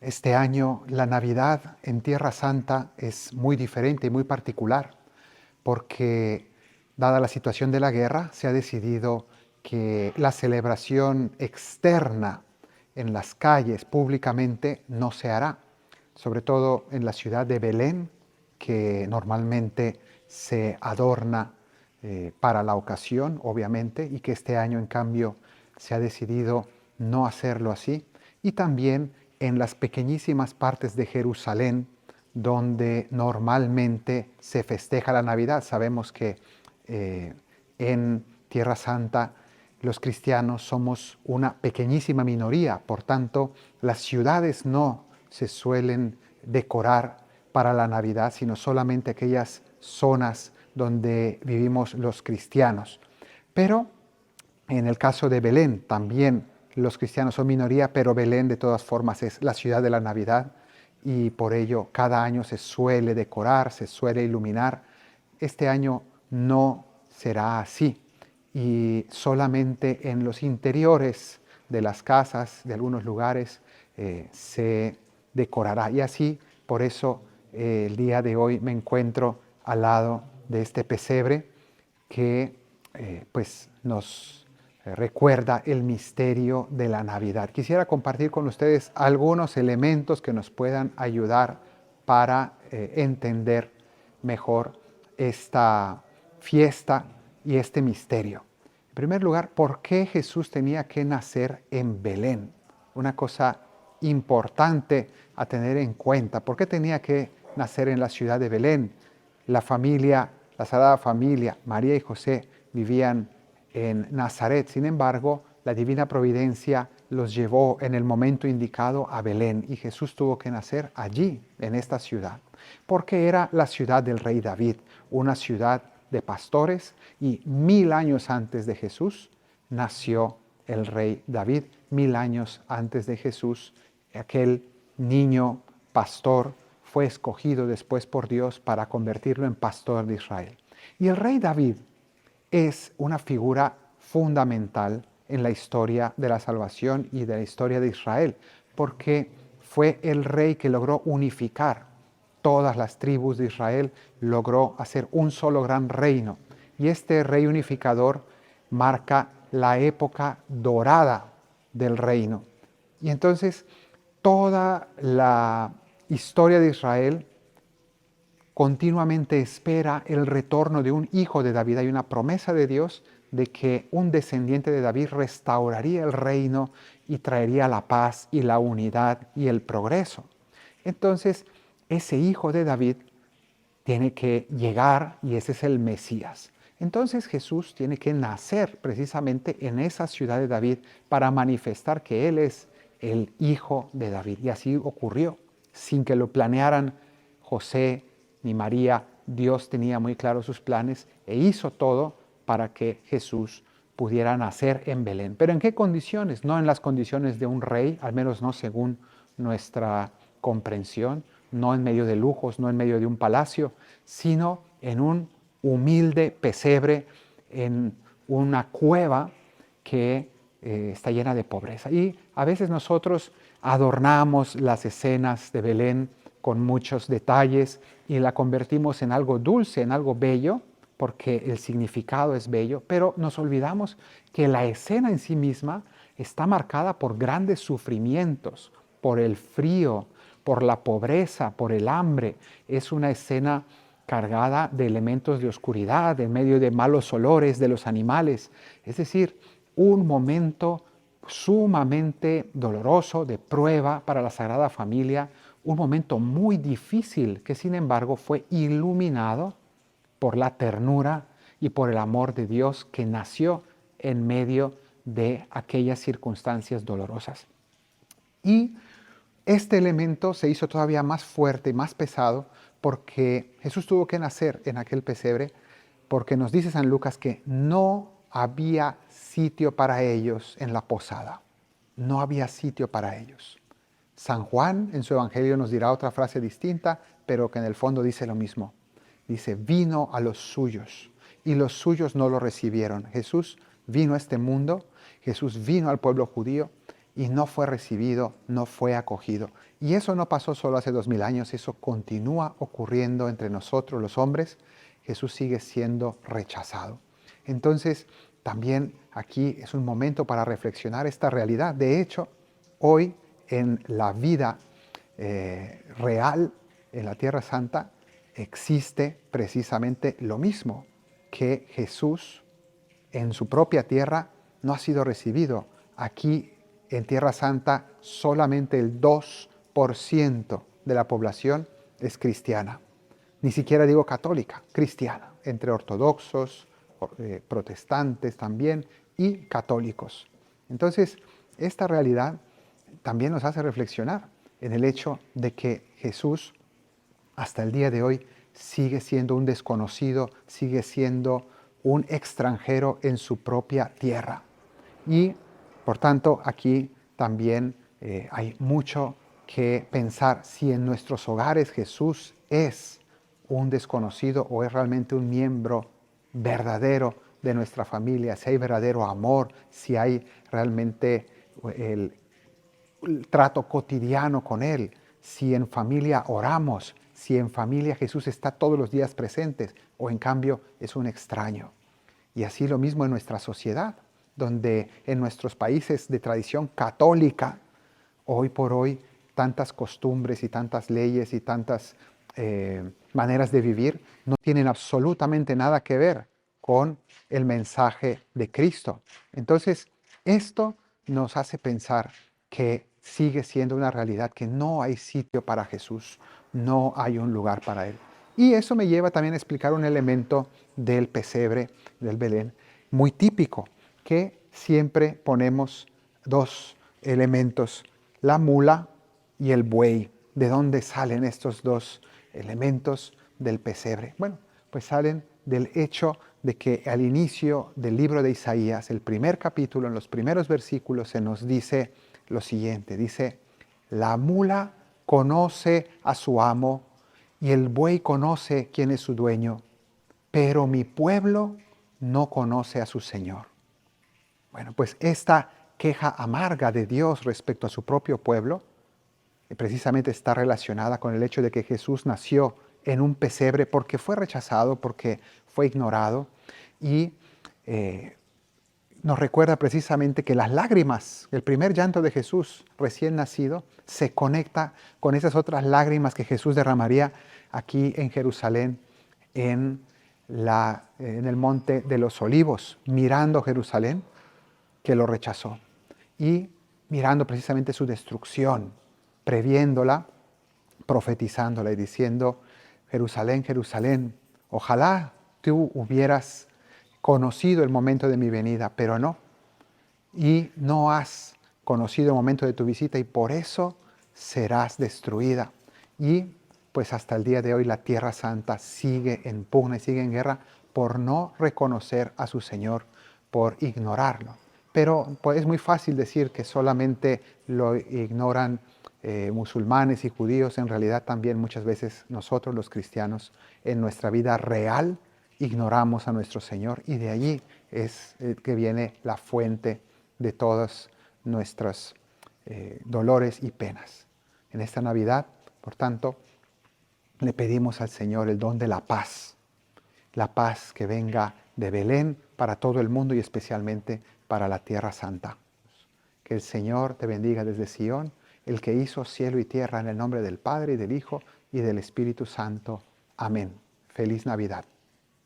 Este año la Navidad en Tierra Santa es muy diferente y muy particular porque, dada la situación de la guerra, se ha decidido que la celebración externa en las calles públicamente no se hará, sobre todo en la ciudad de Belén, que normalmente se adorna para la ocasión, obviamente, y que este año, en cambio, se ha decidido no hacerlo así, y también en las pequeñísimas partes de Jerusalén donde normalmente se festeja la Navidad. Sabemos que en Tierra Santa los cristianos somos una pequeñísima minoría, por tanto las ciudades no se suelen decorar para la Navidad, sino solamente aquellas zonas donde vivimos los cristianos. Pero en el caso de Belén también los cristianos son minoría, pero Belén de todas formas es la ciudad de la Navidad y por ello cada año se suele decorar, se suele iluminar. Este año no será así y solamente en los interiores de las casas, de algunos lugares, se decorará. Y así, por eso, el día de hoy me encuentro al lado de este pesebre que pues nos recuerda el misterio de la Navidad. Quisiera compartir con ustedes algunos elementos que nos puedan ayudar para entender mejor esta fiesta y este misterio. En primer lugar, ¿por qué Jesús tenía que nacer en Belén? Una cosa importante a tener en cuenta. ¿Por qué tenía que nacer en la ciudad de Belén? La Sagrada Familia, María y José, vivían en Nazaret. Sin embargo, la divina providencia los llevó en el momento indicado a Belén y Jesús tuvo que nacer allí, en esta ciudad, porque era la ciudad del rey David, una ciudad de pastores, y 1000 años antes de Jesús nació el rey David. 1000 años antes de Jesús, aquel niño pastor fue escogido después por Dios para convertirlo en pastor de Israel. Y el rey David es una figura fundamental en la historia de la salvación y de la historia de Israel, porque fue el rey que logró unificar todas las tribus de Israel, logró hacer un solo gran reino. Y este rey unificador marca la época dorada del reino. Y entonces toda la historia de Israel continuamente espera el retorno de un hijo de David. Hay una promesa de Dios de que un descendiente de David restauraría el reino y traería la paz y la unidad y el progreso. Entonces, ese hijo de David tiene que llegar y ese es el Mesías. Entonces Jesús tiene que nacer precisamente en esa ciudad de David para manifestar que Él es el hijo de David. Y así ocurrió, sin que lo planearan José ni María. Dios tenía muy claros sus planes e hizo todo para que Jesús pudiera nacer en Belén. ¿Pero en qué condiciones? No en las condiciones de un rey, al menos no según nuestra comprensión, no en medio de lujos, no en medio de un palacio, sino en un humilde pesebre, en una cueva que está llena de pobreza. Y a veces nosotros adornamos las escenas de Belén con muchos detalles y la convertimos en algo dulce, en algo bello, porque el significado es bello, pero nos olvidamos que la escena en sí misma está marcada por grandes sufrimientos, por el frío, por la pobreza, por el hambre. Es una escena cargada de elementos de oscuridad, en medio de malos olores de los animales. Es decir, un momento sumamente doloroso, de prueba para la Sagrada Familia, un momento muy difícil que sin embargo fue iluminado por la ternura y por el amor de Dios que nació en medio de aquellas circunstancias dolorosas. Y este elemento se hizo todavía más fuerte y más pesado porque Jesús tuvo que nacer en aquel pesebre, porque nos dice San Lucas que no había sitio para ellos en la posada. No había sitio para ellos. San Juan en su evangelio nos dirá otra frase distinta, pero que en el fondo dice lo mismo. Dice, vino a los suyos y los suyos no lo recibieron. Jesús vino a este mundo, Jesús vino al pueblo judío y no fue recibido, no fue acogido. Y eso no pasó solo hace 2000 años, eso continúa ocurriendo entre nosotros los hombres. Jesús sigue siendo rechazado. Entonces, también aquí es un momento para reflexionar esta realidad. De hecho, hoy en la vida real, en la Tierra Santa, existe precisamente lo mismo, que Jesús en su propia tierra no ha sido recibido. Aquí en Tierra Santa solamente el 2% de la población es cristiana. Ni siquiera digo católica, cristiana, entre ortodoxos, protestantes también y católicos. Entonces, esta realidad también nos hace reflexionar en el hecho de que Jesús hasta el día de hoy sigue siendo un desconocido, sigue siendo un extranjero en su propia tierra. Y por tanto aquí también hay mucho que pensar si en nuestros hogares Jesús es un desconocido o es realmente un miembro verdadero de nuestra familia, si hay verdadero amor, si hay realmente el trato cotidiano con Él, si en familia oramos, si en familia Jesús está todos los días presentes o en cambio es un extraño. Y así lo mismo en nuestra sociedad, donde en nuestros países de tradición católica, hoy por hoy, tantas costumbres y tantas leyes y tantas maneras de vivir no tienen absolutamente nada que ver con el mensaje de Cristo. Entonces, esto nos hace pensar que sigue siendo una realidad, que no hay sitio para Jesús, no hay un lugar para Él. Y eso me lleva también a explicar un elemento del pesebre, del Belén, muy típico, que siempre ponemos dos elementos, la mula y el buey. ¿De dónde salen estos dos elementos del pesebre? Bueno, pues salen del hecho de que al inicio del libro de Isaías, el primer capítulo, en los primeros versículos, se nos dice lo siguiente, dice, la mula conoce a su amo y el buey conoce quién es su dueño, pero mi pueblo no conoce a su Señor. Bueno, pues esta queja amarga de Dios respecto a su propio pueblo precisamente está relacionada con el hecho de que Jesús nació en un pesebre porque fue rechazado, porque fue ignorado y nos recuerda precisamente que las lágrimas, el primer llanto de Jesús recién nacido, se conecta con esas otras lágrimas que Jesús derramaría aquí en Jerusalén, en el monte de los olivos, mirando Jerusalén, que lo rechazó, y mirando precisamente su destrucción, previéndola, profetizándola y diciendo, Jerusalén, Jerusalén, ojalá tú hubieras conocido el momento de mi venida, pero no. Y no has conocido el momento de tu visita y por eso serás destruida. Y pues hasta el día de hoy la Tierra Santa sigue en pugna y sigue en guerra por no reconocer a su Señor, por ignorarlo. Pero pues, es muy fácil decir que solamente lo ignoran musulmanes y judíos. En realidad también muchas veces nosotros los cristianos en nuestra vida real ignoramos a nuestro Señor y de allí es que viene la fuente de todos nuestros dolores y penas. En esta Navidad, por tanto, le pedimos al Señor el don de la paz que venga de Belén para todo el mundo y especialmente para la Tierra Santa. Que el Señor te bendiga desde Sion, el que hizo cielo y tierra, en el nombre del Padre, y del Hijo, y del Espíritu Santo. Amén. Feliz Navidad.